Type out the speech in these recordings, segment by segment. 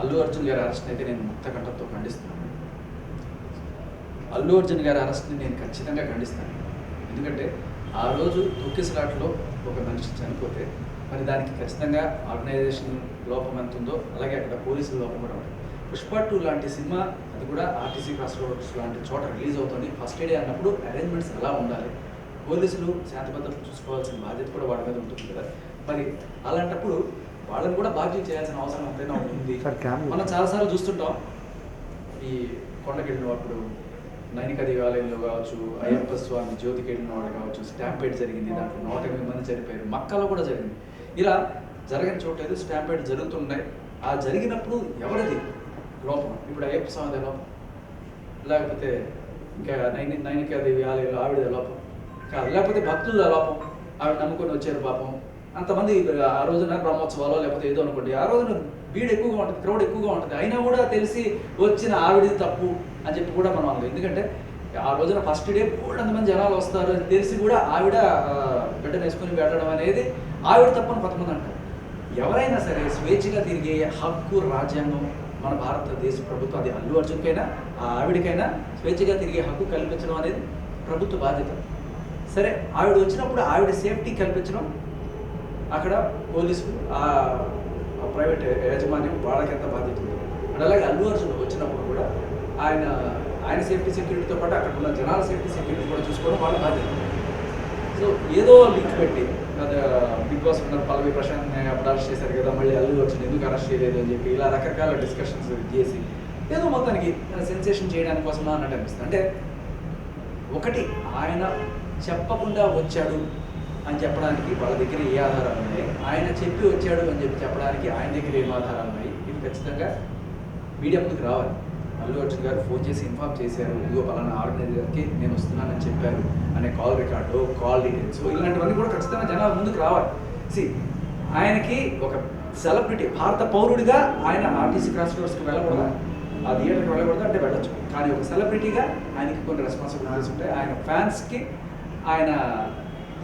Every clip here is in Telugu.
అల్లు అర్జున్ గారి అరెస్ట్ని అయితే నేను ముక్త కంఠంతో ఖండిస్తున్నాను. అల్లు అర్జున్ గారి అరెస్ట్ని నేను ఖచ్చితంగా ఖండిస్తాను. ఎందుకంటే ఆ రోజు తొక్కిసలాటలో ఒక మనిషి చనిపోతే మరి దానికి ఖచ్చితంగా ఆర్గనైజేషన్ లోపం ఎంత ఉందో అలాగే అక్కడ పోలీసుల లోపం కూడా ఉంటుంది. పుష్ప 2 లాంటి సినిమా అది కూడా ఆర్టీసీ క్రాస్ రోడ్స్ లాంటి చోట రిలీజ్ అవుతుంది. ఫస్ట్ డే అన్నప్పుడు అరేంజ్మెంట్స్ ఎలా ఉండాలి, పోలీసులు శాంతి భద్రతలు చూసుకోవాల్సిన బాధ్యత కూడా వాళ్ళ మీద ఉంటుంది కదా. మరి అలాంటప్పుడు వాళ్ళని కూడా బాధ్యత చేయాల్సిన అవసరం ఎంతైనా ఉంది. మనం చాలాసార్లు చూస్తుంటాం, ఈ కొండకి వెళ్ళినప్పుడు నైనిక దేవాలయంలో కావచ్చు, అయ్యప్ప స్వామి జ్యోతికి వెళ్ళిన వాడు కావచ్చు, స్టాంపేడ్ జరిగింది, దాంట్లో 108 మంది చనిపోయారు. మక్కాలో కూడా జరిగింది. ఇలా జరగని చోట్లేదు స్టాంపేడ్ జరుగుతున్నాయి. ఆ జరిగినప్పుడు ఎవరిది లోపం? ఇప్పుడు అయ్యప్ప స్వామిదే లోపం, లేకపోతే ఇంకా నైనికాదేవి ఆలయంలో ఆవిడదే లోపం కాదు, లేకపోతే భక్తుల లోపం, ఆవిడ నమ్ముకొని వచ్చారు పాపం. అంతమంది ఆ రోజున బ్రహ్మోత్సవాలు లేకపోతే ఏదో అనుకోండి, ఆ రోజున భీడ్ ఎక్కువగా ఉంటుంది, క్రౌడ్ ఎక్కువగా ఉంటుంది, అయినా కూడా తెలిసి వచ్చిన ఆవిడది తప్పు అని చెప్పి కూడా మనం అనలేదు. ఎందుకంటే ఆ రోజున ఫస్ట్ డే అంతమంది జనాలు వస్తారు అని తెలిసి కూడా ఆవిడ బిడ్డను వేసుకొని వెళ్ళడం అనేది ఆవిడ తప్పని కొంతమంది అంటారు. ఎవరైనా సరే స్వేచ్ఛగా తిరిగే హక్కు రాజ్యాంగం మన భారతదేశ ప్రభుత్వం, అది అల్లు అర్జున్కైనా ఆవిడకైనా స్వేచ్ఛగా తిరిగే హక్కు కల్పించడం అనేది ప్రభుత్వ బాధ్యత. సరే, ఆవిడ వచ్చినప్పుడు ఆవిడ సేఫ్టీ కల్పించడం అక్కడ పోలీసులు ప్రైవేట్ యాజమాన్యం వాళ్ళకి ఎంత బాధ్యత ఉంది. అండ్ అలాగే అల్లు అర్జున్ వచ్చినప్పుడు కూడా ఆయన సేఫ్టీ సెక్యూరిటీతో పాటు అక్కడ ఉన్న జనాల సేఫ్టీ సెక్యూరిటీ కూడా చూసుకోవడం వాళ్ళ బాధ్యత. సో ఏదో లింక్ పెట్టి బిగ్ బాస్ ఉన్న పల్లవి ప్రశాంత్ అప్పుడు అరెస్ట్ చేశారు కదా, మళ్ళీ అల్లు అర్జున్ ఎందుకు అరెస్ట్ చేయలేదు అని చెప్పి ఇలా రకరకాల డిస్కషన్స్ చేసి ఏదో మొత్తానికి సెన్సేషన్ చేయడానికి కోసం అన్నట్టు అనిపిస్తుంది. అంటే ఒకటి, ఆయన చెప్పకుండా వచ్చాడు అని చెప్పడానికి వాళ్ళ దగ్గర ఏ ఆధారాలు ఉన్నాయి, ఆయన చెప్పి వచ్చాడు అని చెప్పి చెప్పడానికి ఆయన దగ్గర ఏం ఆధారాలు ఉన్నాయి, ఇవి ఖచ్చితంగా మీడియా ముందుకు రావాలి. అల్లు అర్జున్ గారు ఫోన్ చేసి ఇన్ఫార్మ్ చేశారు, ఇదిగో పలానా ఆర్గనైజర్కి నేను వస్తున్నానని చెప్పారు అనే కాల్ రికార్డు, కాల్ డీటెయిల్స్, ఇలాంటివన్నీ కూడా ఖచ్చితంగా జనాల ముందుకు రావాలి. ఆయనకి ఒక సెలబ్రిటీ, భారత పౌరుడిగా ఆయన ఆర్టీసీ క్రాస్ రోడ్స్కి వెళ్ళకూడదా, ఆ థియేటర్కి వెళ్ళకూడదు అంటే వెళ్ళచ్చు, కానీ ఒక సెలబ్రిటీగా ఆయనకి కొన్ని రెస్పాన్సిబిలిటీస్ ఉంటాయి. ఆయన ఫ్యాన్స్కి ఆయన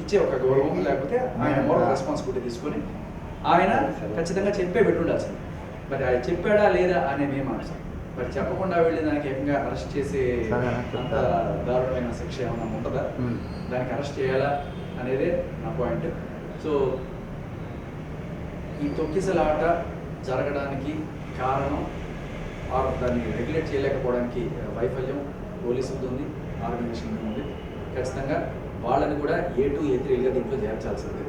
ఇచ్చే ఒక గౌరవం లేకపోతే ఆయన మోరల్ రెస్పాన్సిబిలిటీ తీసుకొని ఆయన ఖచ్చితంగా చెప్పే పెట్టుండాల్సింది. మరి ఆయన చెప్పాడా లేదా అనే మేము అంశం. మరి చెప్పకుండా వెళ్ళి దానికి ఏకంగా అరెస్ట్ చేసే అంత దారుణమైన శిక్ష ఏమైనా ఉంటుందా, దానికి అరెస్ట్ చేయాలా అనేదే నా పాయింట్. సో ఈ తొక్కిసలాట జరగడానికి కారణం దాన్ని రెగ్యులేట్ చేయలేకపోవడానికి వైఫల్యం పోలీసులతో ఉంది, ఆర్గనైజేషన్ ఉంది. ఖచ్చితంగా వాళ్ళని కూడా A2, A3గా దీంట్లో చేర్చాల్సింది.